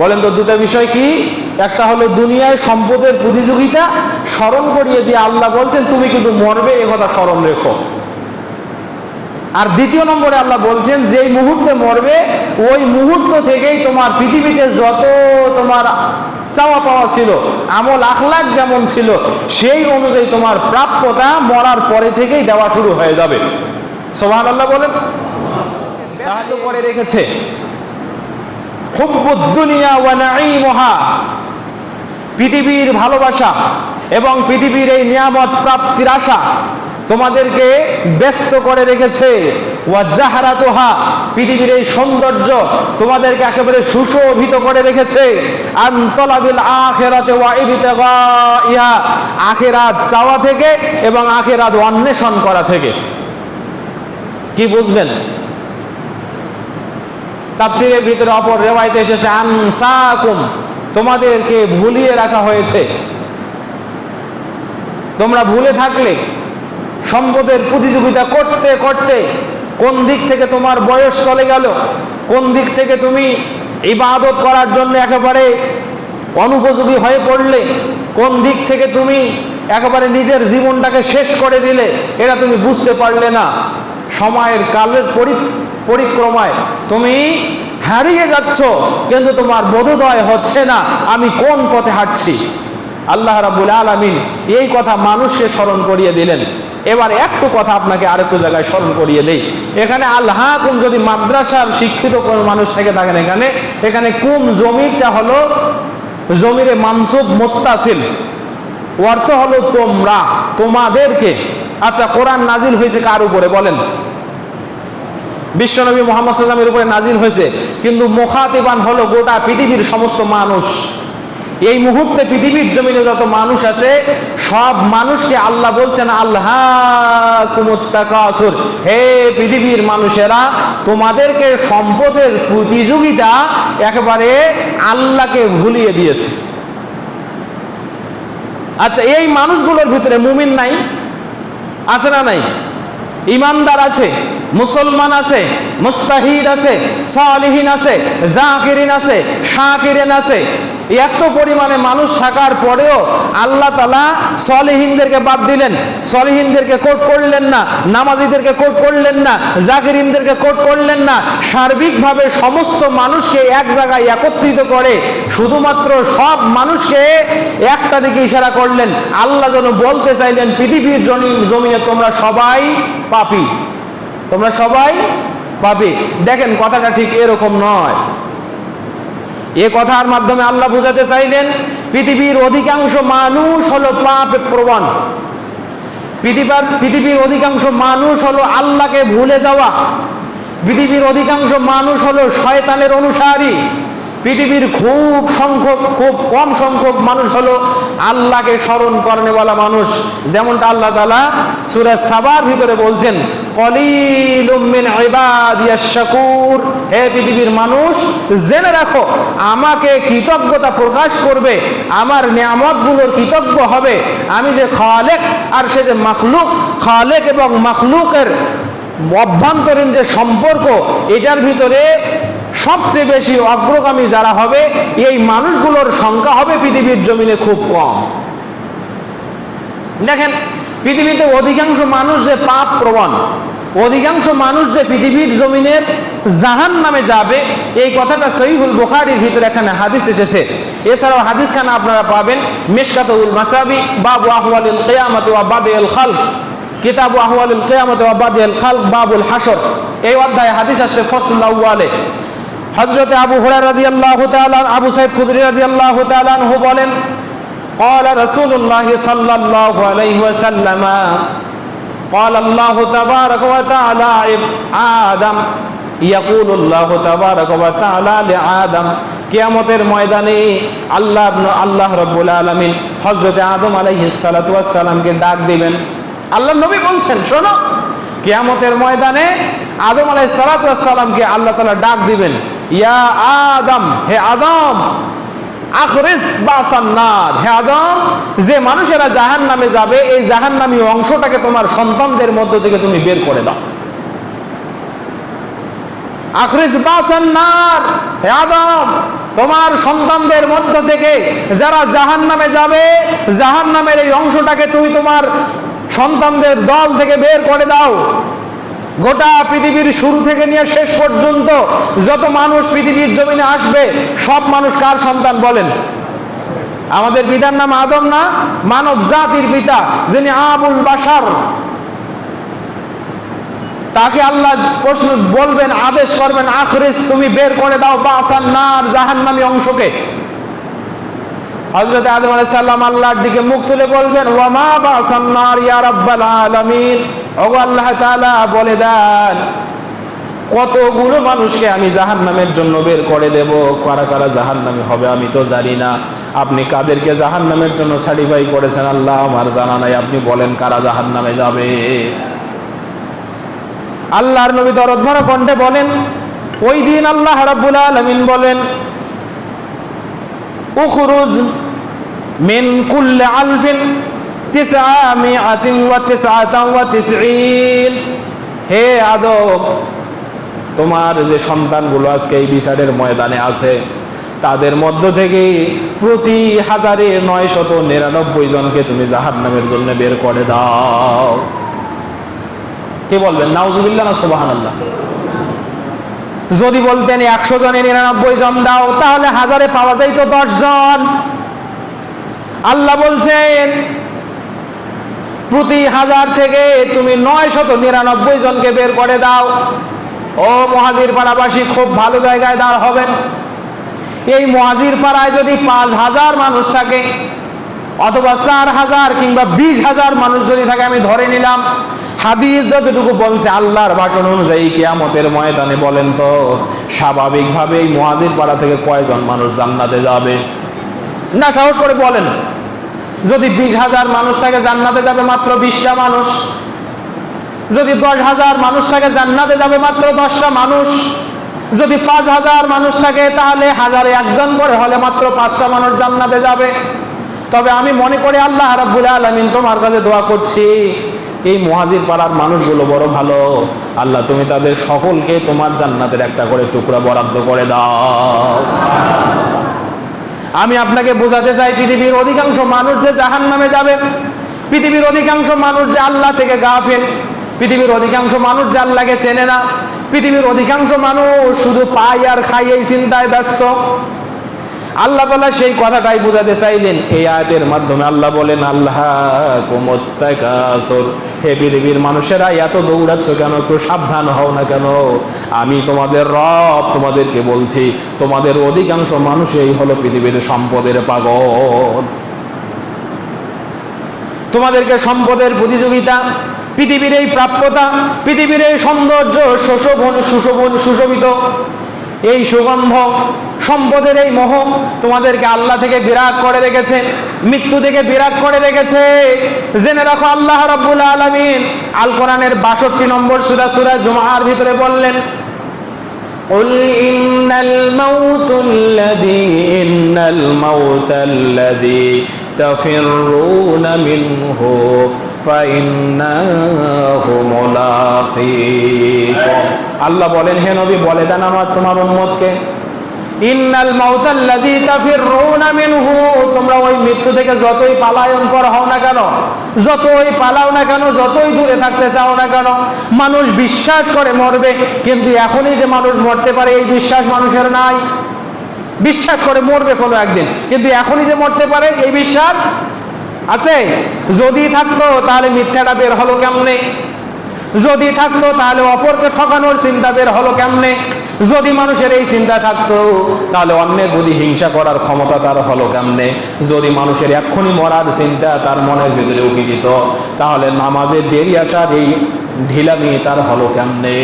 বলেন তো দুটো বিষয় কি? একটা হলো দুনিয়ায় সম্পদের প্রতিযোগিতা, স্মরণ করিয়ে দিয়ে আল্লাহ বলছেন তুমি কিন্তু মরবে, এ কথা স্মরণ রেখো। আর দ্বিতীয় নম্বরে আল্লাহ বলছেন যেই মুহূর্তে মরবে ওই মুহূর্ত থেকেই তোমার পৃথিবীতে যত তোমার চাওয়া পাওয়া ছিল, আমল আখলাক যেমন ছিল, সেই অনুযায়ী তোমার প্রাপ্যতা মরার পরে থেকেই দেওয়া শুরু হয়ে যাবে। সুবহানাল্লাহ বলেন। ব্যস্ত করে রেখেছে হুব্বুদ দুনিয়া ওয়া নাঈমুহা, পৃথিবীর ভালোবাসা এবং পৃথিবীর এই নিয়ামত প্রাপ্তির আশা তোমাদেরকে ব্যস্ত করে রেখেছে। ওয়া জাহরাতুহা, পৃথিবীর এই সৌন্দর্য তোমাদেরকে একেবারে সুশোভিত করে রেখেছে। আন তালাবিল আখিরাতি ওয়া ইবতিগাইহা, আখিরাত চাওয়া থেকে এবং আখিরাত অন্বেষণ করা থেকে। কি বুঝবেন? তাফসীরের ভিতরে অপর রিওয়ায়াতে এসেছে আনসাকুম, তোমাদেরকে ভুলিয়ে রাখা হয়েছে। তোমরা ভুলে থাকলে সম্পদের প্রতিযোগিতা করতে করতে কোন দিক থেকে তোমার বয়স চলে গেল, কোন দিক থেকে তুমি ইবাদত করার জন্য একেবারে অনুপযোগী হয়ে পড়লে, কোন দিক থেকে তুমি একেবারে নিজের জীবনটাকে শেষ করে দিলে, এটা তুমি বুঝতে পারলে না। সময়ের কালের পরিক্রমায় তুমি হারিয়ে যাচ্ছ, কিন্তু তোমার বোধোদয় হচ্ছে না আমি কোন পথে হাঁটছি। আল্লাহ রাব্বুল আলামিন এই কথা মানুষকে স্মরণ করিয়ে দিলেন। এবার একটু কথা আপনাকে আরেকটু জায়গায় স্মরণ করিয়ে দেই। এখানে আল্লাহকুম, যদি মাদ্রাসার শিক্ষিত কোন মানুষ থেকে থাকেন, এখানে কুম জমিটা হলো জমিরে মানসুব মুত্তাসিল, অর্থ হলো তোমরা, তোমাদেরকে। আচ্ছা, কোরআন নাজিল হয়েছে কার উপরে বলেন? বিশ্বনবী মুহাম্মদ সাল্লাল্লাহু আলাইহি ওয়াসাল্লামের উপরে নাজিল হয়েছে, কিন্তু মুখাতিবান হলো গোটা পৃথিবীর সমস্ত মানুষ। এই মুহূর্তে পৃথিবীর জমিনে যত মানুষ আছে সব মানুষকে আল্লাহ বলছেন আল্লাহকুমুত তাকাসুর, হে পৃথিবীর মানুষেরা, তোমাদেরকে সম্পদের প্রতিযোগিতা একেবারে আল্লাহকে ভুলিয়ে দিয়েছে। আচ্ছা, এই মানুষগুলোর ভিতরে মুমিন নাই? আছে না নাই? ইমানদার আছে, মুসলমান আছে, মুস্তাহিদ আছে, সালিহিন আছে, জাকিরিন আছে, শাকিরিন আছে। এত পরিমাণে মানুষ থাকার পরেও আল্লাহ তাআলা সালিহিনদেরকে বাদ দিলেন, সালিহিনদেরকে কোট করলেন না, নামাজীদেরকে কোট করলেন না, জাকিরিনদেরকে কোট করলেন না। সার্বিকভাবে সমস্ত মানুষকে এক জায়গায় একত্রিত করে শুধুমাত্র সব মানুষকে একটা দিকে ইশারা করলেন। আল্লাহ যেন বলতে চাইলেন পৃথিবীর জমিনে তোমরা সবাই পাপী, তোমরা সবাই পাপী। দেখেন, কথাটা ঠিক এরকম নয়। এ কথার মাধ্যমে আল্লাহ বোঝাতে চাইলেন পৃথিবীর অধিকাংশ মানুষ হলো পাপে প্রবণ, পৃথিবীর অধিকাংশ মানুষ হলো আল্লাহকে ভুলে যাওয়া, পৃথিবীর অধিকাংশ মানুষ হলো শয়তানের অনুসারী, পৃথিবীর খুব কম সংখ্যক মানুষ হলো আল্লাহকে স্মরণ করেনেওয়ালা মানুষ। যেমনটা আল্লাহ তাআলা সূরা সাবার ভিতরে বলছেন, কলিলুম মিন ইবাদিয়াশ শাকুর, হে পৃথিবীর মানুষ জেনে রাখো আমাকে কৃতজ্ঞতা প্রকাশ করবে, আমার নিয়ামতগুলোর কৃতজ্ঞ হবে। আমি যে খালেক আর সে যে মাখলুক, খালেক এবং মাখলুকের অভ্যন্তরীণ যে সম্পর্ক, এটার ভিতরে সবচেয়ে বেশি অগ্রগামী যারা হবে এই মানুষগুলোর সংখ্যা হবে পৃথিবীর জমিনে খুব কম। দেখেন, পৃথিবীতে অধিকাংশ মানুষ যে পাপ প্রবণ, অধিকাংশ মানুষ যে পৃথিবীর জমিনের জাহান্নামে যাবে, এই কথাটা সহিহুল বুখারীর ভিতরে এখানে হাদিস এসেছে। এছাড়াও হাদিসখানা আপনারা পাবেন মিশকাতুল মাসাবি, বাবু আহওয়ালিল কিয়ামতি ওয়া বাদিল খালক, কিতাবু আহওয়ালিল কিয়ামতি ওয়া বাদিল খালক, বাবুল হাসর, এই অধ্যায়ে হাদিস আসছে ফসল আউয়ালে। হযরত আবু হুরায়রা রাদিয়াল্লাহু তাআলা, আবু সাঈদ খুদরি রাদিয়াল্লাহু তাআলা আনহু বলেন, قال رسول الله صلى الله عليه وسلم قال الله تبارك وتعالى آدم يقول الله تبارك وتعالى لآدم, কিয়ামতের ময়দানে আল্লাহ রাব্বুল আলামিন হযরত আদম আলাইহিস সালাতু ওয়াস সালামকে ডাক দিবেন। আল্লাহর নবী বলছেন, শোনো, কিয়ামতের ময়দানে আদম আলাইহিস সালাতু ওয়াস সালামকে আল্লাহ তাআলা ডাক দিবেন, ইয়া আদম, হে আদম, আখরিজ বাসান্নার, হে আদম, যে মানুষেরা জাহান্নামে যাবে এই জাহান্নামী অংশটাকে তোমার সন্তানদের মধ্য থেকে তুমি বের করে দাও। আখরিজ বাসান্নার, হে আদম, তোমার সন্তানদের মধ্য থেকে যারা জাহান্নামে যাবে, জাহান্নামের এই অংশটাকে তুমি তোমার সন্তানদের দল থেকে বের করে দাও। গোটা পৃথিবীর শুরু থেকে নিয়ে শেষ পর্যন্ত যত মানুষ পৃথিবীর জমিনে আসবে, সব মানুষ কার সন্তান বলেন? আমাদের পিতার নাম আদম না? মানব জাতির পিতা, যিনি আবুল বাশার, তাকে আল্লাহ প্রশ্ন বলবেন, আদেশ করবেন, আখরিজ, তুমি বের করে দাও বাসান নার, জাহান্নামী অংশকে। হযরত আদম আলাইহিস সালাম আল্লাহর দিকে মুখ তুলে বলবেন, ওয়া মা বাসান নার ইয়া রাব্বাল আলামিন, ওগো আল্লাহ তাআলা বলে দেন কতগুলো মানুষকে আমি জাহান্নামের জন্য বের করে দেব, কারা কারা জাহান্নামী হবে আমি তো জানি না, আপনি কাদেরকে জাহান্নামের জন্য সার্টিফাই করেছেন আল্লাহ আমার জানা নাই, আপনি বলেন কারা জাহান্নামে যাবে। আল্লাহর নবী দরদ ভরা কণ্ঠে বলেন, ওই দিন আল্লাহ রাব্বুল আলামিন বলেন, উখরুজ মিন কুল্লি আলফিন 999, হে আদম, তোমার যে সন্তানগুলো আজকে এই বিচারের ময়দানে আছে, তাদের মধ্য থেকে প্রতি 1099 জনকে তুমি জাহান্নামের জন্য বের করে দাও। কে বলবেন নাউজুবিল্লাহ না সুবহানাল্লাহ? যদি বলতেন 100 জনে 99 জন দাও, তাহলে 1000-এ পাওয়া যাইতো 10 জন। আল্লাহ বলছেন প্রতি 1000 থেকে তুমি 999 জনকে বের করে দাও। ও মুহাজির পাড়াবাসী, খুব ভালো জায়গায় দাঁড় হবেন। এই মুহাজির পাড়ায় যদি 5000 মানুষ থাকে, অথবা 4000 কিংবা 20000 মানুষ যদি থাকে, আমি ধরে নিলাম, হাদিস যতটুকু বলছে আল্লাহর ভাষণ অনুযায়ী কিয়ামতের ময়দানে বলেন তো স্বাভাবিকভাবে এই মুহাজির পাড়া থেকে কয়জন মানুষ জান্নাতে যাবে? না, সাহস করে বলেন। যদি 20000 মানুষ থাকে, জান্নাতে যাবে মাত্র 20টা মানুষ। যদি 10,000 মানুষ থাকে, জান্নাতে যাবে মাত্র 10টা মানুষ। যদি 5000 মানুষ থাকে, তাহলে 1000-এ 1 জন করে হলে মাত্র 5টা মানুষ জান্নাতে যাবে। তবে আমি মনে করি আল্লাহ রাব্বুল আলামিন তোমার কাছে দোয়া করছি, এই মুহাজির পাড়ার মানুষগুলো বড় ভালো, আল্লাহ তুমি তাদের সকলকে তোমার জান্নাতের একটা করে টুকরা বরাদ্দ করে দাও। আমি আপনাকে বোঝাতে চাই, পৃথিবীর অধিকাংশ মানুষ যে জাহান্নামে যাবে, পৃথিবীর অধিকাংশ মানুষ যে আল্লাহ থেকে গাফিল, পৃথিবীর অধিকাংশ মানুষ যে আল্লাহকে চেনে না, পৃথিবীর অধিকাংশ মানুষ শুধু পাই আর খাই এই চিন্তায় ব্যস্ত। আল্লাহ তাআলা সেই কথাটাই বোঝাতে চাইলেন এই আয়াতের মাধ্যমে। আল্লাহ বলেন, আল্লাহ কুমুত্তাকাসুর, হে পৃথিবীর মানুষেরা এত দৌড়াচ্ছ কেন? একটু সাবধান হও না কেন? আমি তোমাদের রব তোমাদেরকে বলছি, তোমাদের অধিকাংশ মানুষ এই হলো পৃথিবীর সম্পদের পাগল। তোমাদেরকে সম্পদের প্রতিযোগিতা, পৃথিবীর এই প্রাপ্যতা, পৃথিবীর এই সৌন্দর্য, সুশোভিত এই সুগন্ধ, সম্পদের এই মোহ তোমাদেরকে আল্লাহ থেকে বিরাগ করে রেখেছে, মৃত্যু থেকে বিরাগ করে রেখেছে। জেনে রাখো, আল্লাহ রাব্বুল আলামিন আল কোরআনের 62 নম্বর সূরা, সূরা জুমার ভিতরে বললেন, قل إن الموت الذي تفرون منه فإنه ملاقيكم। আল্লাহ বলেন, হে নবী বলে দেন আমার তোমার উম্মতকে, ইন্নাল মাউতাল্লাযী তাফিরুনা মিনহু, তোমরা ওই মৃত্যু থেকে যতই পালায়ন করা হও না কেন, যতই পালাও না কেন, যতই দূরে থাকতে চাও না কেন, মানুষ বিশ্বাস করে মরবে, কিন্তু এখনই যে মানুষ মরতে পারে এই বিশ্বাস মানুষের নাই। বিশ্বাস করে মরবে কোনো একদিন, কিন্তু এখনই যে মরতে পারে এই বিশ্বাস আছে? যদি থাকতো তাহলে মিথ্যাটা বের হলো কেমনে? যদি থাকতো তাহলে অপরকে ঠকানোর চিন্তা বের হলো কেমনে? যদি মানুষের এই চিন্তা থাকতো তাহলে অন্যের প্রতি হিংসা করার ক্ষমতা তার হলো কেমনে? যদি মানুষের এক্ষুনি মরার চিন্তা তার মনের ভিতরে উকি দিত, তাহলে নামাজে দেরি আসার এই ঢিলামি তার হলো কেমনে?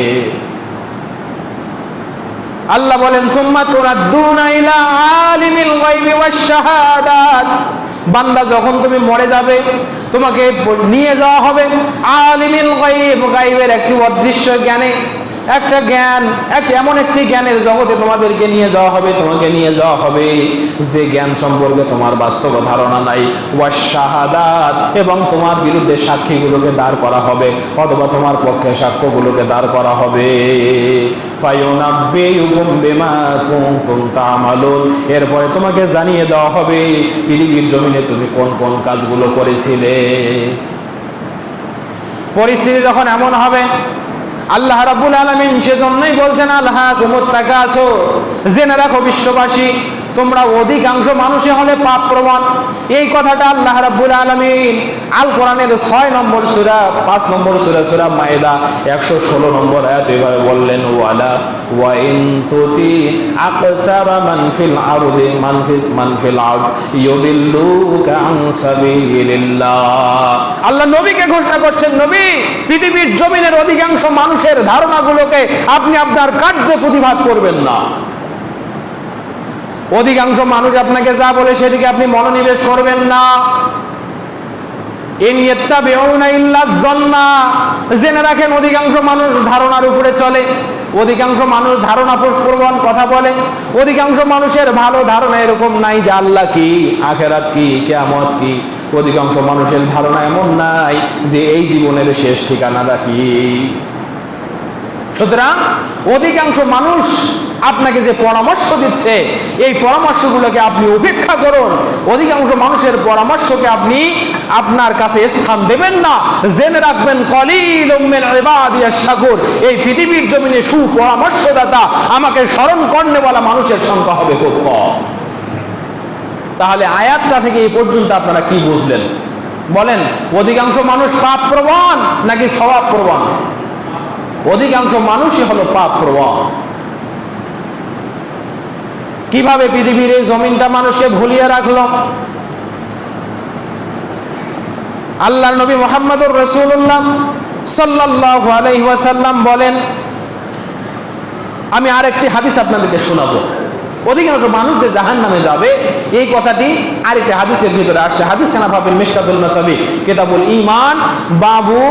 আল্লাহ বলেন, সুম্মা তুরাদ্দুনা ইলা আলিমিল গায়বি ওয়াশ শাহাদাত, বান্দা যখন তুমি মরে যাবে তোমাকে নিয়ে যাওয়া হবে আলিমিল গায়ব, গায়বের একটি অদৃশ্য জ্ঞানে, একটা জ্ঞান, এমন একটি জ্ঞানের জগতে তোমাদেরকে নিয়ে যাওয়া হবে, তোমাকে নিয়ে যাওয়া হবে যে জ্ঞান সম্পর্কে তোমার বাস্তব ধারণা নাই। ওয়াশ শাহাদাত, এবং তোমার বিরুদ্ধে সাক্ষীগুলোকে দাঁড় করা হবে, অথবা তোমার পক্ষে সাক্ষ্যগুলোকে দাঁড় করা হবে। ফায়ুনাব্বিউকুম বিমা কুনতুম তা'মালুন, এরপরে তোমাকে জানিয়ে দেওয়া হবে পৃথিবীর জমিনে তুমি কোন কোন কাজগুলো করেছিলে। পরিস্থিতি যখন এমন হবে, আল্লাহ রাব্বুল আলামিন সেজন্যই বলছেন আলহাকুমুত তাকাসুর, জেনে রাখো বিশ্ববাসী তোমরা অধিকাংশ মানুষই হলে পাপ প্রবণ। এই কথাটা আল্লাহ রাব্বুল আলামিন আল কোরআনের 6 নম্বর সূরা 5 নম্বর সূরা মায়েদা 116 নম্বর আয়াত এভাবে বললেন, ওয়ালা ওয়া ইন তুতি আকসারা মান ফিল আরদি মান ফিল আরদ ইউদিল্লুকা আন সাবিলিল্লাহ। আল্লাহ নবীকে ঘোষণা করছেন, নবী পৃথিবীর জমিনের অধিকাংশ মানুষের ধারণাগুলোকে আপনি আপনার কার্যে প্রতিবাদ করবেন না। অধিকাংশ মানুষ আপনাকে যা বলে সেদিকে আপনি মনোনিবেশ করবেন না। ইন ইয়াত্তাবিউনা ইল্লা যান্না, জেনে রাখেন অধিকাংশ মানুষ ধারণার উপরে চলে, অধিকাংশ মানুষ ধারণা প্রবণ কথা বলে, অধিকাংশ মানুষের ভালো ধারণা এরকম নাই যে আল্লাহ কি, আখিরাত কি, কিয়ামত কি। অধিকাংশ মানুষের ধারণা এমন নাই যে এই জীবনের শেষ ঠিকানাটা কি। সুতরাং অধিকাংশ মানুষ আপনাকে যে পরামর্শ দিচ্ছে এই পরামর্শগুলোকে আপনি উপেক্ষা করুন। অধিকাংশ মানুষের পরামর্শকে আপনি আপনার কাছে স্থান দেবেন না। জেনে রাখবেন কলিলুম মিন ইবাদিয়াশ শাকুর, এই পৃথিবীর জমিনে সুপরামর্শদাতা আমাকে স্মরণ করনেওয়ালা মানুষের সংখ্যা হবে খুব কম। তাহলে আয়াতটা থেকে এই পর্যন্ত আপনারা কি বুঝলেন বলেন? অধিকাংশ মানুষ পাপ প্রবণ নাকি সওয়াব প্রবণ? অধিকাংশ মানুষই হলো পাপ প্রবণ। কিভাবে পৃথিবীর এই জমিনটা মানুষকে ভুলিয়ে রাখলো? আল্লাহর নবী মুহাম্মদুর রাসূলুল্লাহ সাল্লাল্লাহু আলাইহি ওয়াসাল্লাম বলেন, আমি আরেকটি হাদিস আপনাদেরকে শোনাবো। অধিকাংশ মানুষ যে জাহান্নামে যাবে এই কথাটি আরেকটি হাদিসের ভিতরে আসছে। হাদিস খানা পাবেন মিশকাতুল মাসাবি কিতাবুল ঈমান বাবু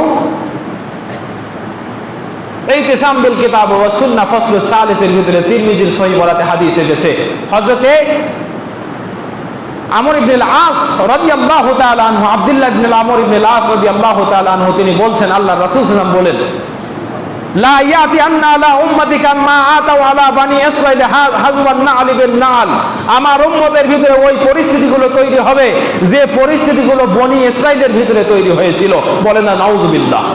ইতিসাম বিল কিতাব ওয়া সুন্নাহ ফাসলুস সালিসের ভিতরে তিরমিজির সহিহ বরাতে হাদিস এসেছে। হযরতে আমর ইবনে আল-আস রাদিয়াল্লাহু তাআলা আনহু, আব্দুল্লাহ ইবনে আমর ইবনে আল-আস রাদিয়াল্লাহু তাআলা আনহু তিনি বলছেন, আল্লাহর রাসূল সাল্লাল্লাহু আলাইহি ওয়াসাল্লাম বলেন, লা ইয়াতি আন্না আলা উম্মতি কাম্মা আতাউ আলা বানি ইসরাঈল হাজওয়ান না'ল বিন না'ল, আমার উম্মতের ভিতরে ওই পরিস্থিতিগুলো তৈরি হবে যে পরিস্থিতিগুলো বনি ইসরাঈলের ভিতরে তৈরি হয়েছিল। বলেন না নাউযুবিল্লাহ।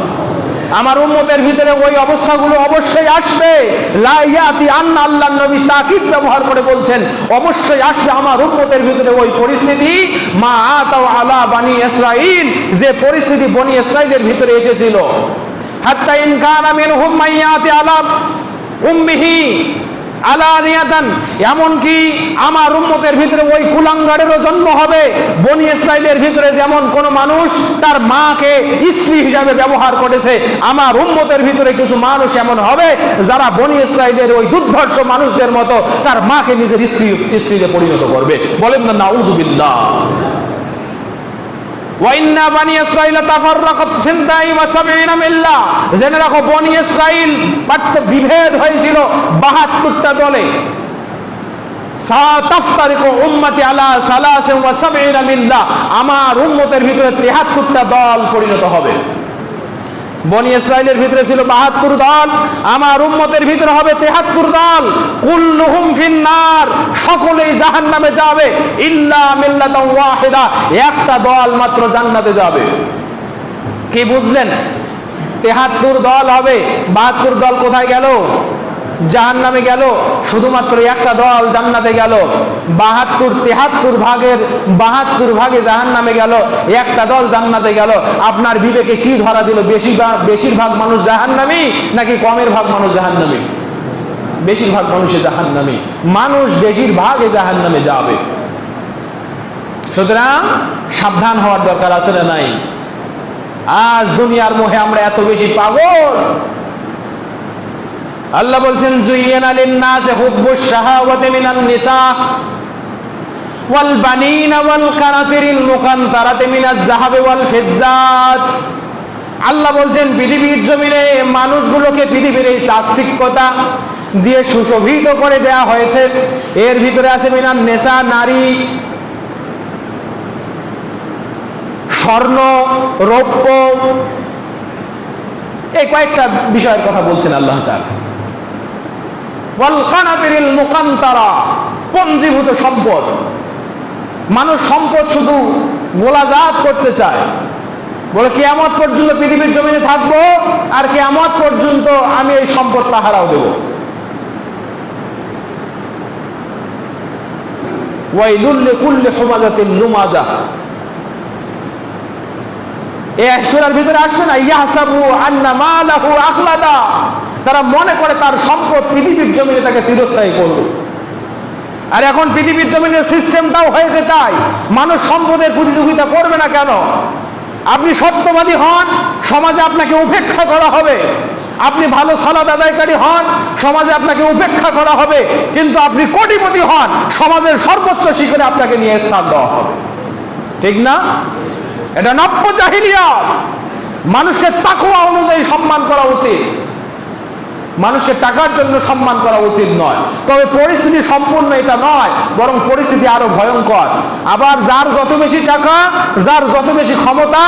আমার উম্মতের ভিতরে ওই অবস্থাগুলো অবশ্যই আসবে। লা ইয়াতি আন্না, আল্লাহর নবী তাকিদ ব্যবহার করে বলছেন অবশ্যই আসবে আমার উম্মতের ভিতরে ওই পরিস্থিতি মা আতাউ আলা বানি ইসরাঈল, যে পরিস্থিতি বনি ইসরাঈলের ভিতরে এসেছিল। হাত্তা ইন কানা মিনহুম মাইয়াতি আলা উম্মিহি আলানিয়াতান, এমনকি আমার উম্মতের ভিতরে ওই কুলাঙ্গারেরও জন্ম হবে। বনি ইসরাঈলের ভিতরে যেমন কোন মানুষ তার মাকে স্ত্রী হিসাবে ব্যবহার করেছে, আমার উম্মতের ভিতরে কিছু মানুষ এমন হবে যারা বনি ইসরাঈলের ওই দুর্ধর্ষ মানুষদের মতো তার মাকে নিজের স্ত্রীতে পরিণত করবে। বলেন না নাউযুবিল্লাহ। ওয়াইন্না বানি ইসরাঈল তাফাররাকাত সিনতাই ওয়া সাবঈনা মিল্লাহ, জেনে রাখো বনি ইসরাঈল বিভেদ হয়েছিল 72টা দলে। সাতাফতারিকু উম্মতি আলা সালাসিন ওয়া সাবঈনা মিল্লাহ, আমার উম্মতের ভিতরে 73টা দল পরিণত হবে। বনি ইসরাঈলের ভিতরে ছিল 72 দল, আমার উম্মতের ভিতরে হবে 73 দল। কুল্লুহুম ফিন্নার, সকলেই জাহান্নামে যাবে, ইল্লা মিল্লাতান ওয়াহিদা, একটা দল মাত্র জান্নাতে যাবে। কি বুঝলেন? 73 দল হবে, 72 দল কোথায় গেল? জাহান্নামে গেল। শুধুমাত্র একটা দল জান্নাতে গেল। 73 ভাগে জাহান্নামে গেল, একটা দল জান্নাতে গেল। আপনার বিবেকে কি ধরা দিল? বেশিরভাগ মানুষ জাহান্নামী নাকি কমের ভাগ মানুষ জাহান্নামী? বেশিরভাগ মানুষে জাহান্নামী, মানুষ বেশিরভাগে জাহান্নামে যাবে। সুতরাং সাবধান হওয়ার দরকার আছে না নাই? আজ দুনিয়ার মোহে আমরা এত বেশি পাগল। আল্লাহ বলছেন যুইয়ানা লিন-নাসি হুব্বুশ শাহাওয়াতি মিনান নিসা ওয়াল বানিনা ওয়াল কানাতিরিল মুকান্তারাতি মিনাজ যাহাবি ওয়াল ফিজ্জাত। আল্লাহ বলছেন পৃথিবীর জমিনে মানুষগুলোকে পৃথিবীর এই চাকচিক্যতা দিয়ে সুশোভিত করে দেয়া হয়েছে। এর ভিতরে আছে মিনান নিসা, নারী, স্বর্ণ, রৌপ্য, এই কয়েকটা বিষয়ের কথা বলছেন আল্লাহ তাআলা। ওয়াল কানাতিরিল মুকান্তারা, পঞ্জীভূত সম্পদ। মানুষ সম্পদ শুধু গোলাজাত করতে চায়, বলে কিয়ামত পর্যন্ত পৃথিবীর জমিনে থাকবো, আর কিয়ামত পর্যন্ত আমি এই সম্পদ পাহারাও দেব। ওয়াইলুল লিকুল্লি হুমাযাতিন লুমাযা, এই সূরার ভিতরে আসছে না, ইয়াহসাবু আন্না মালাহু আখলাদা, তারা মনে করে তার সম্পদ পৃথিবীর জমিনে তাকে চিরস্থায়ী করবে। আর এখন পৃথিবীর জমিনের সিস্টেমটাও হয়েছে তাই, মানুষ সম্পদের প্রতিযোগিতা করবে না কেন? আপনি সত্যবাদী হন, সমাজে আপনাকে উপেক্ষা করা হবে। আপনি ভালো সালাত আদায়কারী হন, সমাজে আপনাকে উপেক্ষা করা হবে। কিন্তু আপনি কোটিপতি হন, সমাজের সর্বোচ্চ শিখরে আপনাকে নিয়ে স্থান দেওয়া হবে। ঠিক না? এটা নব্য জাহিলিয়াত। মানুষকে তাকওয়া অনুযায়ী সম্মান করা উচিত, মানুষকে টাকার জন্য সম্মান করা উচিত নয়। তবে পরিস্থিতি সম্পূর্ণ এটা নয়, বরং পরিস্থিতি আরো ভয়ঙ্কর। আবার যার যত বেশি টাকা, যার যত বেশি ক্ষমতা,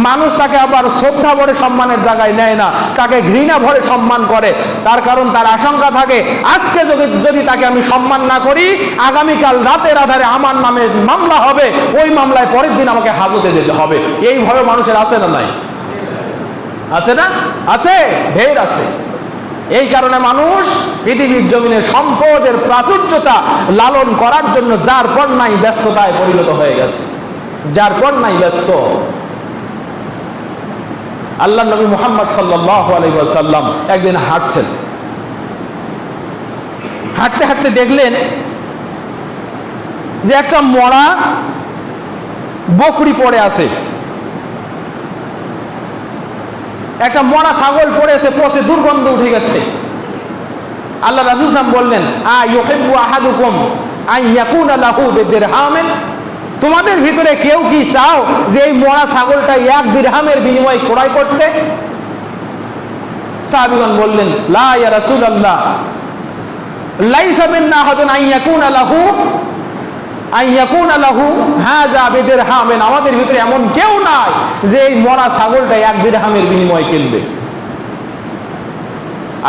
মানুষ তাকে আবার শ্রদ্ধা ভরে সম্মানের জায়গায় নেয় না, তাকে ঘৃণা ভরে সম্মান করে। তার কারণ তার আশঙ্কা থাকে, আজকে যদি তাকে আমি সম্মান না করি, আগামীকাল রাতের আধারে আমার নামে মামলা হবে, ওই মামলায় পরের দিন আমাকে হাজতে যেতে হবে। এই ভয় মানুষের আছে না নাই? আছে না? আছে, ঢের আছে। এই কারণে মানুষ পৃথিবীর জমিনে সম্পদের প্রাচুর্যতা লালন করার জন্য যার পর নাই ব্যস্ততায় পরিণত হয়ে গেছে, যার পর নাই ব্যস্ত। আল্লাহ নবী মুহাম্মদ সাল্লাল্লাহু আলাইহি ওয়াসাল্লাম একদিন হাঁটছেন, হাঁটতে হাঁটতে দেখলেন যে একটা মরা বকরি পড়ে আছে, একটা মরা ছাগল পড়েছে, পচে দুর্গন্ধ উঠে গেছে। আল্লাহ রাসূল সাল্লাল্লাহু আলাইহি ওয়াসাল্লাম বললেন, আইয়ুহিব্বু আহাদুকুম আন ইয়াকুনা লাহু বিদিরহামিন, তোমাদের ভিতরে কেউ কি চাও যে এই মরা ছাগলটা 1 দিরহামের বিনিময়ে ক্রয় করতে? সাহাবীগণ বললেন, লা ইয়া রাসূলুল্লাহ, লাইসা মিন্না আহাদুন আন ইয়াকুনা লাহু হাযা বিদিরহামিন, আমাদের ভিতরে এমন কেউ নাই যে এই মরা ছাগলটা 1 দিরহামের বিনিময়ে কিনবে।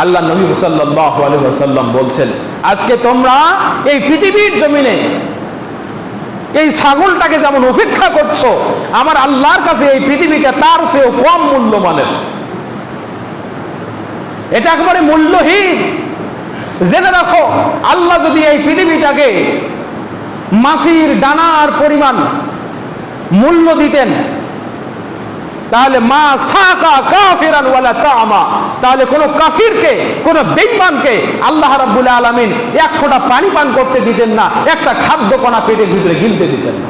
আল্লাহ নবী সাল্লাল্লাহু আলাইহি ওয়াসাল্লাম বলছেন, আজকে তোমরা এই পৃথিবীর জমিনে এই ছাগলটাকে যেমন উপেক্ষা করছো, আমার আল্লাহর কাছে এই পৃথিবীটা তার চেয়েও কম মূল্যমানের। এটা একেবারে মূল্যহীন। জেনে রাখো, আল্লাহ যদি এই পৃথিবীটাকে মাছির ডানার পরিমাণ মূল্য দিতেন, তাহলে মা সাকা কাফিরান ওয়ালা তামা, তাহলে কোন কাফিরকে, কোন বেঈমানকে আল্লাহ রাব্বুল আলামিন 1 ফোঁটা পানি পান করতে দিতেন না, একটা খাদ্য কণা পেটের ভিতরে গিলতে দিতেন না।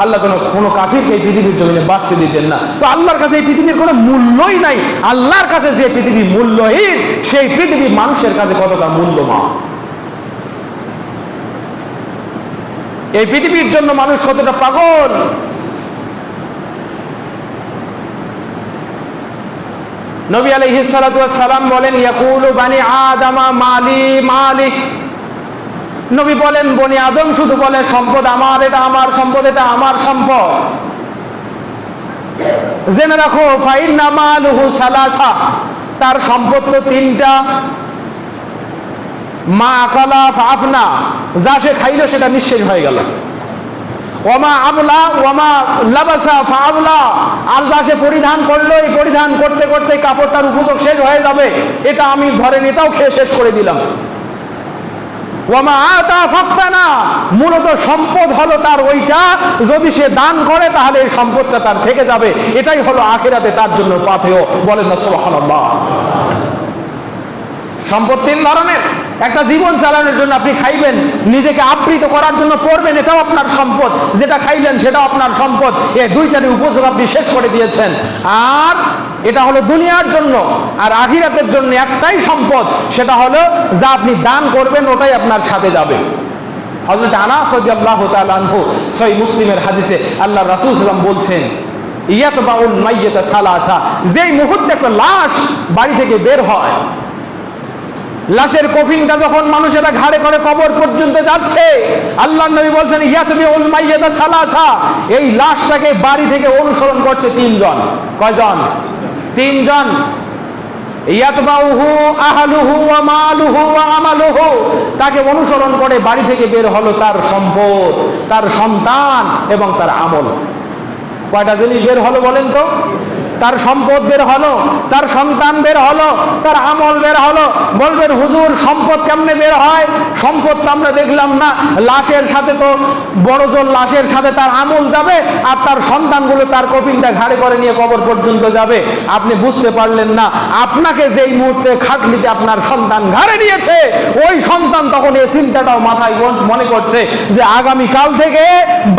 আল্লাহ কোনো কাফিরকে এই পৃথিবীর জমিনে বাঁচতে দিতেন না। তো আল্লাহর কাছে এই পৃথিবীর কোনো মূল্যই নাই। আল্লাহর কাছে যে পৃথিবী মূল্যহীন, সেই পৃথিবী মানুষের কাছে কতটা মূল্যবান। এই পৃথিবীর জন্য মানুষ কতটা পাগল। নবী আলাইহিস সালাতু ওয়াস সালাম বলেন, ইয়াকুলু বানি আদামা মালি মালি, নবী বলেন বনি আদম শুধু বলে সম্পদ আমার, এটা আমার সম্পদ, এটা আমার সম্পদ। জেনে রাখো, ফাইন্না মালুহু সালাসা, তার সম্পদ তো 3টা। মা আকালা ফাফনা, যা সে খাইলো সেটা নিঃশেষ হয়ে গেল। ওমা আমলা ওমা লাবাসা ফাআবলা, আর যা সে পরিধান করলো, এই পরিধান করতে করতে কাপড়টার উপযোগ শেষ হয়ে যাবে, এটা আমি ধরেন এটাও খেয়ে শেষ করে দিলাম। ওমা আতা ফাক্তানা, মূলত সম্পদ হলো তার ওইটা, যদি সে দান করে তাহলে এই সম্পদটা তার থেকে যাবে। এটাই হলো আখিরাতে তার জন্য পাথেয়। বলেন না সুবহানাল্লাহ। সম্পদ 3 ধরনের। একটা জীবন চালানোর জন্য আপনি খাইবেন, নিজেকে আবৃত করার জন্য পড়বেন, এটাও আপনার সম্পদ। যেটা খাইলেন সেটাও আপনার সম্পদ। এই 2টারই উপযোগ আপনি শেষ করে দিয়েছেন। আর এটা হলো দুনিয়ার জন্য, আর আখিরাতের জন্য একটাই সম্পদ, সেটা হলো যা আপনি দান করবেন ওটাই আপনার সাথে যাবে। হযরত আনাস রাদিয়াল্লাহু তাআলা আনহু সহিহ মুসলিমের হাদিসে আল্লাহ রাসূল সাল্লাল্লাহু আলাইহি ওয়াসাল্লাম বলছেন, ইয়াতবাউল মাইয়িতা সালাসা, যেই মুহূর্তে একটা লাশ বাড়ি থেকে বের হয়, লাশের কফিনটা যখন মানুষেরা ঘাড়ে করে কবর পর্যন্ত যাচ্ছে, আল্লাহর নবী বলছেন ইয়াতবিউল মাইয়িতা সালাসা, এই লাশটাকে বাড়ি থেকে অনুসরণ করছে 3 জন। কয়জন? 3 জন। ইয়াতবাউহু আহলুহু ওয়া মালুহু ওয়া আমালুহু, তাকে অনুসরণ করে বাড়ি থেকে বের হলো তার সম্পদ, তার সন্তান এবং তার আমল। কয়টা জিনিস বের হলো বলেন তো? তার সম্পদ বের হলো, তার সন্তান বের হলো, তার আমল বের হলো। বলবেন হুজুর সম্পদ কেমনে বের হয়? সম্পদ তো আমরা দেখলাম না, লাশের সাথে তো বড় জোর লাশের সাথে তার আমল যাবে আর তার সন্তানগুলো তার কফিনটা ঘাড়ে করে নিয়ে কবর পর্যন্ত যাবে। আপনি বুঝতে পারলেন না, আপনাকে যেই মুহূর্তে খাটলিতে আপনার সন্তান ঘাড়ে নিয়েছে, ওই সন্তান তখন এই চিন্তাটাও মাথায় মনে করছে যে আগামীকাল থেকে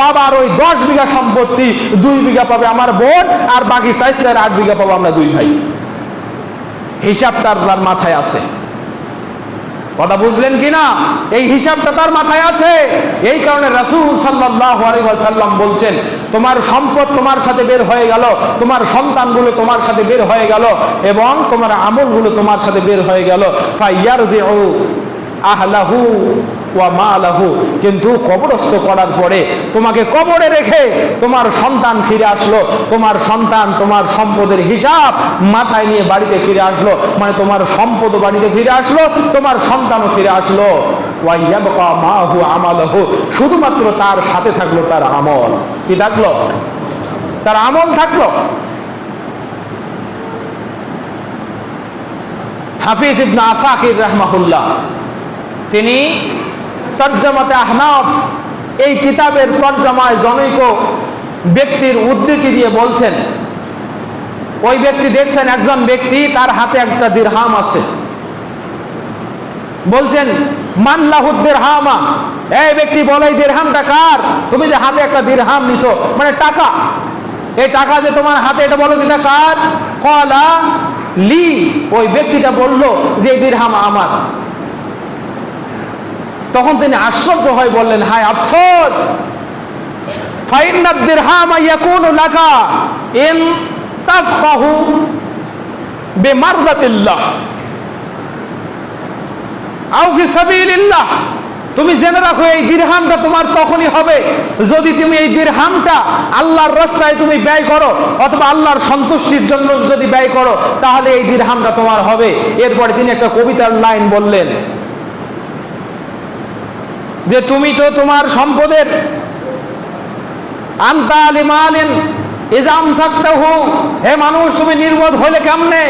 বাবার ওই 10 বিঘা সম্পত্তি 2 বিঘা পাবে আমার বোন, আর বাকি 8 বিঘা পাবো আমরা 2 ভাই। হিসাবটা তার মাথায় আছে। কথা বুঝলেন কিনা? এই হিসাবটা তার মাথায় আছে। এই কারণে রাসূল সাল্লাল্লাহু আলাইহি ওয়াসাল্লাম বলছেন, তোমার সম্পদ তোমার সাথে বের হয়ে গেল, তোমার সন্তানগুলো তোমার সাথে বের হয়ে গেল এবং তোমার আমলগুলো তোমার সাথে বের হয়ে গেল। ফায়ারজিউ আহলাহু ওয়া মালাহু, কিন্তু কবরস্থ করার পরে তোমাকে কবরে রেখে তোমার সন্তান ফিরে আসলো, তোমার সন্তান তোমার সম্পদের হিসাব মাথায় নিয়ে বাড়িতে ফিরে আসলো, মানে তোমার সম্পদও বাড়িতে ফিরে আসলো, তোমার সন্তানও ফিরে আসলো। ওয়া ইয়াবকা মাহু আমালহু, শুধুমাত্র তার সাথে থাকলো তার আমল। কি থাকলো? তার আমল থাকলো। হাফিজ ইবনে আসাকির রাহমাহুল্লাহ তিনি তরজমাতে আহনাফ এই কিতাবের তরজমায় জনৈক ব্যক্তির উদ্ধৃতি দিয়ে বলছেন, ওই ব্যক্তি দেখছেন একজন ব্যক্তি তার হাতে একটা দিরহাম আছে। বলছেন মান লাহু দিরহামা, এই ব্যক্তি বলে এই দিরহামটা কার? তুমি যে হাতে একটা দিরহাম নিছো, মানে টাকা, এই টাকা যে তোমার হাতে, এটা বলো এটা কার? ক্বালা লি, ওই ব্যক্তিটা বলল যে এই দিরহাম আমার। তখন তিনি আশ্চর্য হয়ে বললেন, হায় আফসোস, ফাইন্নাদ দিরহামা ইয়াকুনু লাকা ইন তাফকাহু বিমারদাতিল্লাহ আও ফি সাবিলিল্লাহ। তুমি জেনে রাখো এই দিরহামটা তোমার তখনই হবে যদি তুমি এই দিরহামটা আল্লাহর রাস্তায় তুমি ব্যয় করো অথবা আল্লাহর সন্তুষ্টির জন্য যদি ব্যয় করো, তাহলে এই দিরহামটা তোমার হবে। এরপরে তিনি একটা কবিতার লাইন বললেন যে তুমি তো তোমার সম্পদের আনতা লিমালিন ইযা আমসাকতাহু, হে মানুষ তুমি নির্বোধ হলে কেমনে?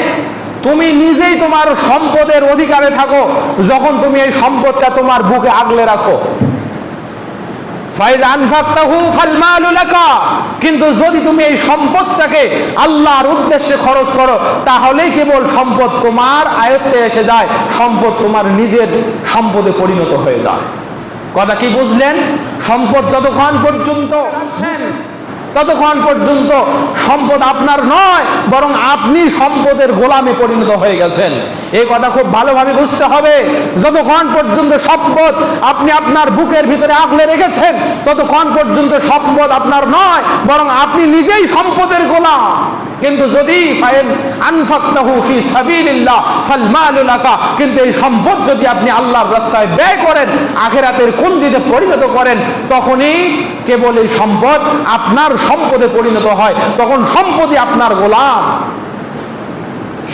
তুমি নিজেই তোমার সম্পদের অধিকারে থাকো যখন তুমি এই সম্পদটা তোমার বুকে আগলে রাখো। ফাইযা আনফাকতাহু ফাল মালু লাকা, কিন্তু যদি তুমি এই সম্পদটাকে আল্লাহর উদ্দেশ্যে খরচ করো তাহলেই কেবল সম্পদ তোমার আয়ত্তে এসে যায়, সম্পদ তোমার নিজের সম্পদে পরিণত হয়ে যায়। কথা কি বুঝলেন? সম্পদ যতক্ষণ পর্যন্ত ততক্ষণ পর্যন্ত সম্পদ আপনার নয়, বরং আপনি সম্পদের গোলামে পরিণত হয়ে গেছেন। এই কথা খুব ভালোভাবে বুঝতে হবে। যতক্ষণ পর্যন্ত সম্পদ আপনি আপনার বুকের ভিতরে আগলে রেখেছেন ততক্ষণ পর্যন্ত সম্পদ আপনার নয়, বরং আপনি নিজেই সম্পদের গোলাম। কিন্তু যদি আনফাকতাহু ফি সাবিলিল্লাহ ফাল মালু লাকা, কিন্তু এই সম্পদ যদি আপনি আল্লাহর রাস্তায় ব্যয় করেন, আখিরাতের পুঁজিতে পরিণত করেন, তখনই কেবল এই সম্পদ আপনার সম্পদে পরিণত হয়, তখন সম্পদই আপনার গোলাম।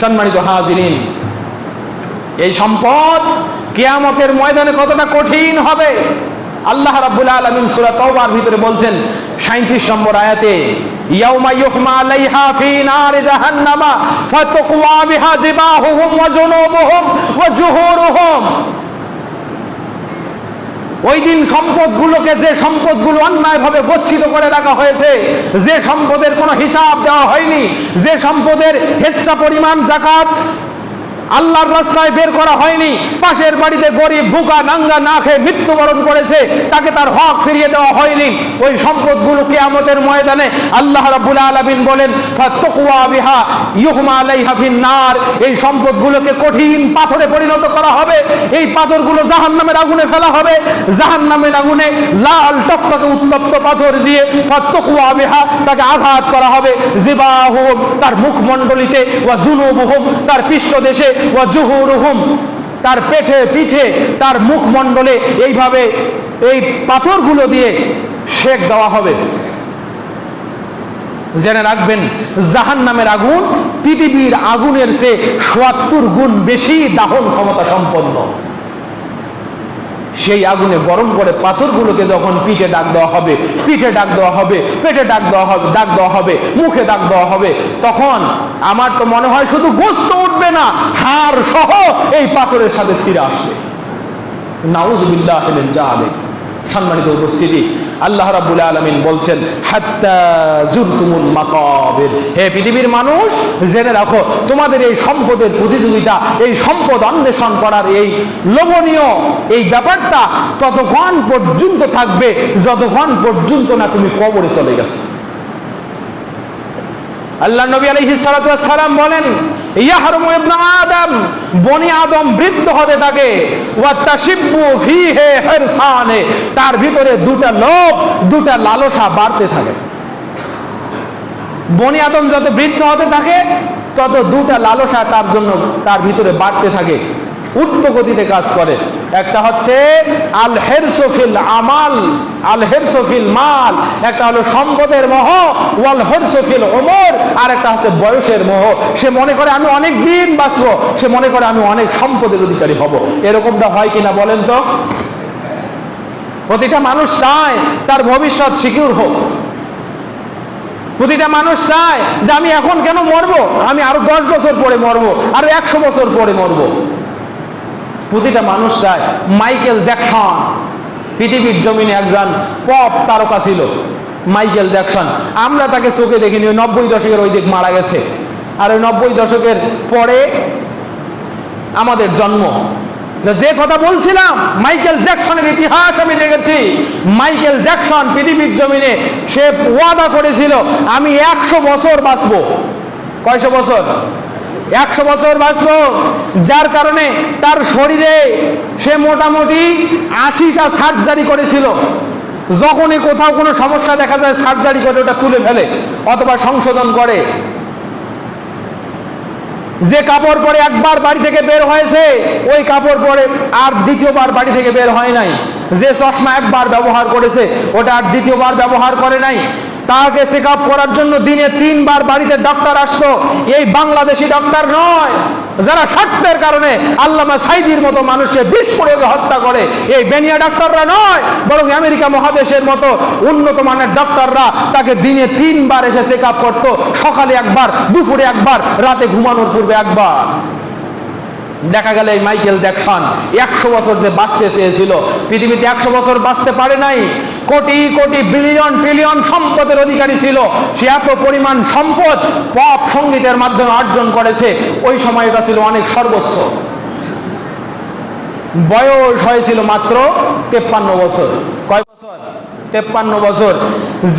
সম্মানিত হাজিরিন, এই সম্পদ কিয়ামতের ময়দানে কতটা কঠিন হবে আল্লাহ রাব্বুল আলামিন সূরা তাওবার ভিতরে বলছেন 37 নম্বর আয়াতে, ইয়াউমা ইউহমা আলাইহা ফি নারি জাহান্নামা ফাতাকওয়া বিহা জিবাহুহুম ওয়া জুনুবুহুম ওয়া জুহুরুহুম। ওই দিন সম্পদগুলোকে, যে সম্পদগুলো অন্যায়ভাবে গচ্ছিত করে রাখা হয়েছে, যে সম্পদের কোনো হিসাব দেওয়া হয়নি, যে সম্পদের হেচ্ছা পরিমাণ যাকাত আল্লাহর রাস্তায় বের করা হয়নি, পাশের বাড়িতে গরিব ভুকা নাঙ্গা না খেয়ে মৃত্যুবরণ করেছে, তাকে তার হক ফিরিয়ে দেওয়া হয়নি, ওই সম্পদগুলো কিয়ামতের ময়দানে আল্লাহ রাব্বুল আলামিন বলেন ফাতাকওয়া বিহা ইউহমা আলাইহা ফিন নার, এই সম্পদগুলোকে কঠিন পাথরে পরিণত করা হবে। এই পাথরগুলো জাহান্নামের আগুনে ফেলা হবে, জাহান্নামের আগুনে লাল টকটকে উত্তপ্ত পাথর দিয়ে ফাতাকওয়া বিহা তাকে আঘাত করা হবে, জিবাহুম তার মুখমণ্ডলীতে, ওয়া জুনুবুহুম তার পৃষ্ঠদেশে, ওয়া জুহুরুহুম তার পেটে পিঠে তার মুখমণ্ডলে, এইভাবে এই পাথরগুলো দিয়ে শেক দেওয়া হবে। জেনে রাখবেন জাহান্নামের আগুন পৃথিবীর আগুনের চেয়ে ৭০ গুণ বেশি দাহন ক্ষমতা সম্পন্ন। সেই আগুনে গরম করে পাথরগুলোকে যখন পিঠে ডাক দেওয়া হবে, পিঠে ডাক দেওয়া হবে, পেটে ডাক দেওয়া হবে, ডাক দেওয়া হবে, মুখে ডাক দেওয়া হবে, তখন আমার তো মনে হয় শুধু গোস্ত উঠবে না, হাড় সহ এই পাথরের সাথে ছিঁড়ে আসবে। নাউযুবিল্লাহি মিন যালিক। সম্মানিত উপস্থিতি, আল্লাহ রাব্বুল আলামিন বলছেন হাত্তা জুরতুমুল মাকাবির, হে পৃথিবীর মানুষ জেনে রাখো তোমাদের এই সম্পদের প্রতিযোগিতা, এই সম্পদ অন্বেষণ করার এই লোভনীয় এই ব্যাপারটা ততক্ষণ পর্যন্ত থাকবে যতক্ষণ পর্যন্ত না তুমি কবরে চলে গেছো। আল্লাহ নবী আলাইহিস সালাতু ওয়াস সালাম বলেন ইয়াহরুমু ইবনু আদম, বনি আদম বৃদ্ধ হতে থাকে, ওয়া তাশিব্বু ফীহি হিরসানে, তার ভিতরে দুটা লোভ, দুটা লালসা বাড়তে থাকে। বনি আদম যত বৃদ্ধ হতে থাকে তত দুটা লালসা তার জন্য তার ভিতরে বাড়তে থাকে, উচ্চ গতিতে কাজ করে। একটা হচ্ছে আল হিরসু ফিল আমাল, আল হিরসু ফিল মাল, একটা হলো সম্পদের মোহ, ওয়াল হিরসু ফিল উমর, আর একটা হচ্ছে বয়সের মোহ। সে মনে করে আমি অনেক দিন বাঁচবো, সে মনে করে আমি অনেক সম্পদের অধিকারী হব। এরকমটা হয় কিনা বলেন তো? প্রতিটা মানুষ চায় তার ভবিষ্যৎ সিকিউর হোক। প্রতিটা মানুষ চায় যে আমি এখন কেন মরবো, আমি আরো 10 বছর পরে মরবো, আরো 100 বছর পরে মরবো। প্রতিটা মানুষ চায়। মাইকেল জ্যাকসন পৃথিবীর জমিনে একজন পপ তারকা ছিল, মাইকেল জ্যাকসন। আমরা তাকে চোখে দেখিনি, 90 দশকের ওই দিক মারা গেছে। আর ওই 90 দশকের পরে আমাদের জন্ম। যে কথা বলছিলাম, মাইকেল জ্যাকসনের ইতিহাস আমি দেখেছি। মাইকেল জ্যাকসন পৃথিবীর জমিনে সে ওয়াদা করেছিল আমি 100 বছর বাঁচবো। কয়শো বছর? 100 বছর বাঁচবো। যার কারণে তার শরীরে সে মোটামুটি 80টা সার্জারি করেছিল। যখনই কোথাও কোনো সমস্যা দেখা যায় সার্জারি করে ওটা তুলে ফেলে অথবা সংশোধন করে। যে কাপড় পরে একবার বাড়ি থেকে বের হয়েছে ওই কাপড় পরে আর দ্বিতীয়বার বাড়ি থেকে বের হয় নাই। যে চশমা একবার ব্যবহার করেছে ওটা আর দ্বিতীয়বার ব্যবহার করে নাই। তাকে চেক আপ করার জন্য দিনে 3 বার বাড়িতে ডক্টর আসতো। এই বাংলাদেশি ডক্টর নয় যারা স্বার্থের কারণে আল্লামা সাইদির মতো মানুষকে বিষ প্রয়োগে হত্যা করে, এই বেনিয়া ডক্টররা নয়, বরং আমেরিকা মহাদেশের মতো উন্নত মানের ডক্টররা তাকে দিনে 3 বার এসে চেক আপ করতো। সকালে একবার, দুপুরে একবার, রাতে ঘুমানোর পূর্বে একবার। দেখা গেল এই মাইকেল জ্যাকসন 100 বছর যে বাঁচতে চেয়েছিল, পৃথিবীতে 100 বছর বাঁচতে পারে নাই। কোটি কোটি বিলিয়ন ট্রিলিয়ন সম্পদের অধিকারী ছিল। সে এত পরিমাণ সম্পদ পপ সঙ্গীতের মাধ্যমে অর্জন করেছে। ওই সময় এটা ছিল অনেক সর্বোচ্চ। বয়স হয়েছিল মাত্র 53 বছর। কয় বছর? 53 বছর।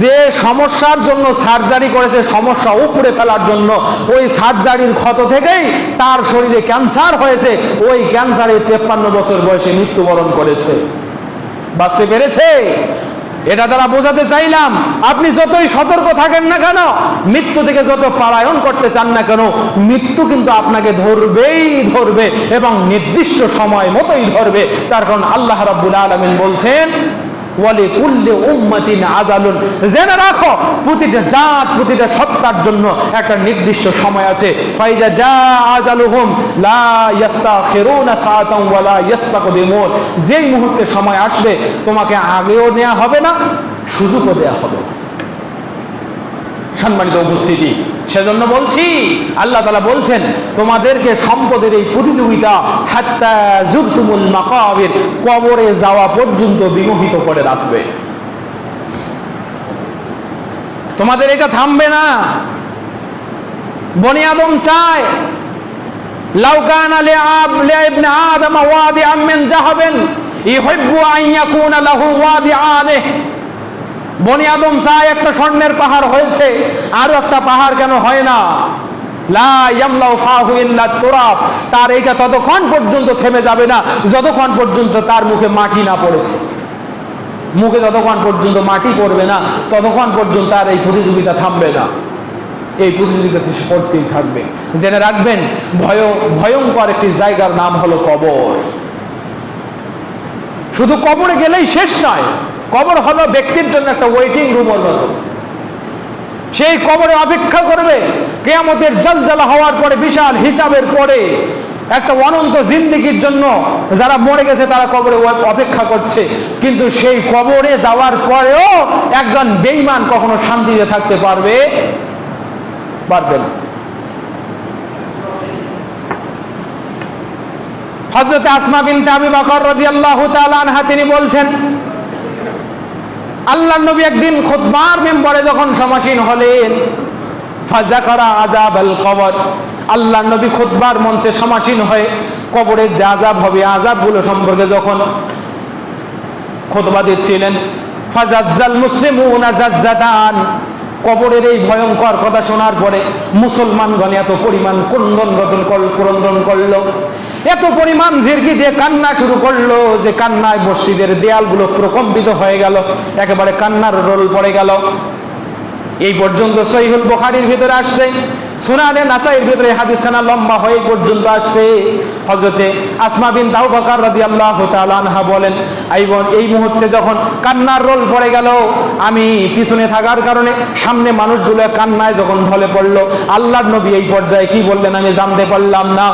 যে সমস্যার জন্য সার্জারি করেছে, সমস্যা উপড়ে ফেলার জন্য, ওই সার্জারির ক্ষত থেকেই তার শরীরে ক্যান্সার হয়েছে। ওই ক্যান্সারে 53 বছর বয়সে মৃত্যুবরণ করেছে। বাঁচতে পেরেছে। এটা দ্বারা বোঝাতে চাইলাম আপনি যতই সতর্ক থাকেন না কেন, মৃত্যু থেকে যত পলায়ন করতে চান না কেন, মৃত্যু কিন্তু আপনাকে ধরবেই ধরবে এবং নির্দিষ্ট সময় মতোই ধরবে। তার কারণ আল্লাহ রাব্বুল আলামিন বলছেন ওয়ালি কুল্লি উম্মাতিন আজালুন, জেনে রাখো প্রতিটা জাত, প্রতিটা সত্তার জন্য একটা নির্দিষ্ট সময় আছে। ফাইজা জা আজালুহুম লা ইস্তাখিরুনা সাআতান ওয়া লা ইস্তাকদিমুন, যেই মুহূর্তে সময় আসবে তোমাকে আগেও নেওয়া হবে না, সুযোগও দেওয়া হবে না। সম্মানিত উপস্থিতি, সেজন্য বলছি আল্লাহ তাআলা বলছেন তোমাদেরকে সম্পদের এই প্রতিযোগিতা হাত্তা জুরতুমুল মাকাবির, কবরে যাওয়া পর্যন্ত বিমোহিত করে রাখবে। তোমাদের এটা থামবে না। বনি আদম চায় লাউ কানা লিইবনি আদম ওয়াদিআন মিন যাহাবিন ইউহিব্বু আন ইয়াকুনা লাহু ওয়াদিআনে। বনি আদম চায় একটা স্বর্ণের পাহাড় হয়েছে, আরো একটা পাহাড় কেন হয় না? লা ইয়ামলাউ ফাহু ইল্লা তুরাব, তার এইটা ততক্ষণ পর্যন্ত থেমে যাবে না যতক্ষণ পর্যন্ত তার মুখে মাটি না পড়েছে। মুখে যতক্ষণ পর্যন্ত মাটি পড়বে না ততক্ষণ পর্যন্ত আর এই প্রতিযোগিতা থামবে না। এই প্রতিযোগিতাতে সে করতেই থাকবে। জেনে রাখবেন ভয়ঙ্কর একটি জায়গার নাম হলো কবর। শুধু কবরে গেলেই শেষ নয়, কবর হলো ব্যক্তির জন্য একটা ওয়েটিং রুমের মতো। সেই কবরে অপেক্ষা করবে কিয়ামতের জালজালা হওয়ার পরে, বিশাল হিসাবের পরে একটা অনন্ত জিন্দেগির জন্য যারা মরে গেছে তারা কবরে অপেক্ষা করছে। কিন্তু সেই কবরে যাওয়ার পরেও একজন বেঈমান কখনো শান্তিতে থাকতে পারবে না। হযরত আসমা বিনতে আবি বকর রাদিয়াল্লাহু তাআলা আনহা তিনি বলছেন, আল্লাহর নবী একদিন খুতবার মিম্বরে যখন সমাসীন হলেন, ফাযাকারা আযাবাল কবর, আল্লাহর নবী খুতবার মঞ্চে সমাসীন হয়ে কবরের যে আযাব হবে, আযাবগুলো সম্পর্কে যখন খুতবা দিচ্ছিলেন, ফাজাজ্জাল মুসলিমুনা জাজ্জাতান, কবরের এই ভয়ঙ্কর কথা শোনার পরে মুসলমানগণ এত পরিমাণ ক্রন্দন করলো, এত পরিমাণ ঝিরকি দিয়ে কান্না শুরু করলো যে কান্নায় মসজিদের দেয়ালগুলো প্রকম্পিত হয়ে গেল, একেবারে কান্নার রোল পড়ে গেল। এই পর্যন্ত সহিহুল বুখারীর ভিতরে আসছে, সুনানে নাসাইর ভিতরে হাদিসখানা লম্বা হয়ে পর্যন্ত আসছে। হযরতে আসমা বিনতে আবু বকর রাদিয়াল্লাহু তাআলা আনহা বলেন, এই মুহূর্তে যখন কান্নার রোল পড়ে গেল, আমি পিছনে থাকার কারণে সামনে মানুষগুলো কান্নায় যখন ঢলে পড়লো, আল্লাহর নবী এই পর্যায়ে কি বললেন আমি জানতে পারলাম না।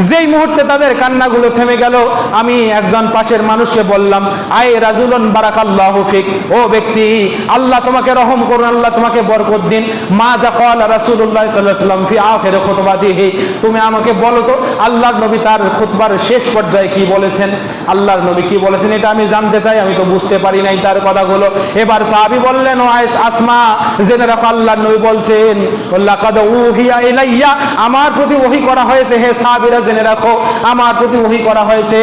যেই মুহূর্তে তাদের কান্নাগুলো থেমে গেল, আমি একজন পাশের মানুষকে বললাম, আয় রাজুলুন বারাকাল্লাহু ফিক, ও ব্যক্তি আল্লাহ তোমাকে রহম করুন, আল্লাহ তোমাকে বরকত দিন। মা যা ক্বালা রাসূলুল্লাহ সাল্লাল্লাহু আলাইহি ওয়াসাল্লাম ফি আখির খুতবাতিহি, তুমি আমাকে বলো তো আল্লাহর নবী তার খুতবার শেষ পর্যায়ে কি বলেছেন, আল্লাহর নবী কি বলেছেন এটা আমি জানতে চাই, আমি তো বুঝতে পারি নাই তার কথাগুলো। এবার সাহাবী বললেন, ও আসমা জেনে রাখো আল্লাহর নবী বলছেন, লাকাদ উহিয়া ইলাইয়া, আমার প্রতি ওহী করা হয়েছে, হে সাহাবীরা জেনে রাখো আমার প্রতি ওহী করা হয়েছে,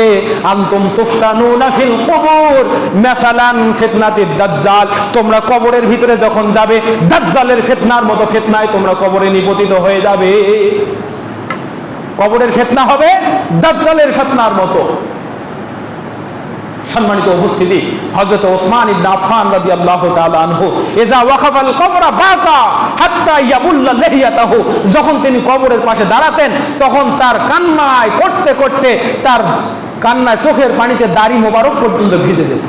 আনতুম তুফতানুনা ফিল কুবুর মাসালান ফিতনাতিদ দাজ্জাল, তোমরা কবরের ভিতরে যখন যাবে দাজ্জালের ফিতনার মতো ফিতনায় তোমরা কবরে নিপতিত হয়ে যাবে। কবরের ফিতনা হবে দাজ্জালের ফিতনার মতো। সম্মানিত উপস্থিতি, হযরত ওসমান ইবনে আফফান রাদিয়াল্লাহু তাআলা আনহু ইজা ওয়াকাফাল কবরা বাকা হাত্তা ইয়াবুল্লা লিহিয়াতাহু, যখন তিনি কবরের পাশে দাঁড়াতেন তখন তার কান্নায় করতে করতে তার কান্নায় চোখের পানিতে দাড়ি মোবারক পর্যন্ত ভিজে যেত।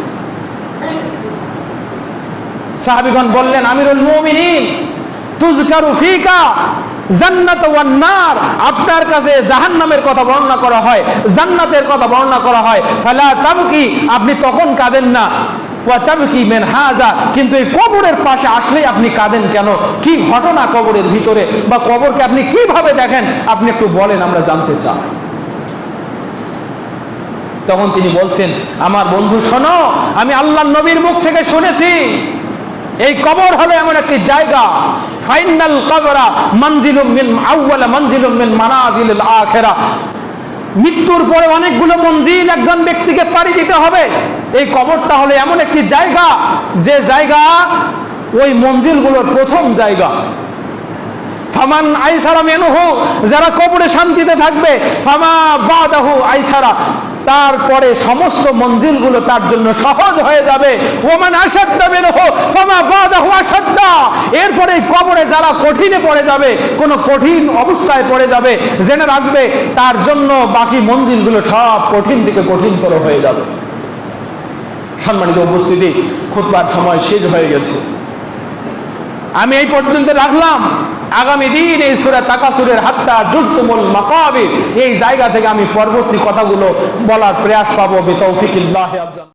সাহাবীগণ বললেন, আমিরুল মুমিনিন তুযকারু ফিকা জান্নাত ওয়ান নার, আপনার কাছে জাহান্নামের কথা বর্ণনা করা হয়, জান্নাতের কথা বর্ণনা করা হয়, ফালা তাবকি, আপনি তখন কাঁদেন না, ওয়া তাবকি মিন হাযা, কিন্তু এই কবরের পাশে আসলেই আপনি কাঁদেন কেন? কি ঘটনা কবরের ভিতরে, বা কবরকে আপনি কিভাবে দেখেন আপনি একটু বলেন, আমরা জানতে চাই। তখন তিনি বলছেন, আমার বন্ধু শোনো, আমি আল্লাহর নবীর মুখ থেকে শুনেছি এই কবর হলো এমন একটি জায়গা, ফাইনাল কবরা মানজিলুম মিন আউওয়ালা মানজিলুম মিন মানাজিলিল আখিরা, মৃত্যুর পরে অনেকগুলো মঞ্জিল একজন ব্যক্তিকে পাড়ি দিতে হবে। এই কবরটা হলো এমন একটি জায়গা যে জায়গা ওই মঞ্জিলগুলোর প্রথম জায়গা। ফামান আইসারা মিনহু, যারা কবরে শান্তিতে থাকবে, ফামা বাদাহু আইসারা, তারপরে সমস্ত মঞ্জিলগুলো তার জন্য সহজ হয়ে যাবে। ওমান আশাদ্দা মিনহু ফামা বাদাহু আশাদ্দা, এরপরে কবরে যারা কঠিনে পড়ে যাবে, কোন কঠিন অবস্থায় পড়ে যাবে, জেনে রাখবে তার জন্য বাকি মঞ্জিলগুলো সব কঠিন থেকে কঠিনতর হয়ে যাবে। সম্মানিত উপস্থিতি, খুতবার সময় শেষ হয়ে গেছে, আমি এই পর্যন্ত রাখলাম। আগামী দিন এই সূরা তাকাসুরের হাত্তা জুরতুমুল মাকাবির এই জায়গা থেকে আমি পরবর্তী কথাগুলো বলার প্রয়াস পাবো। বিতৌফিকিল্লাহি আযজা।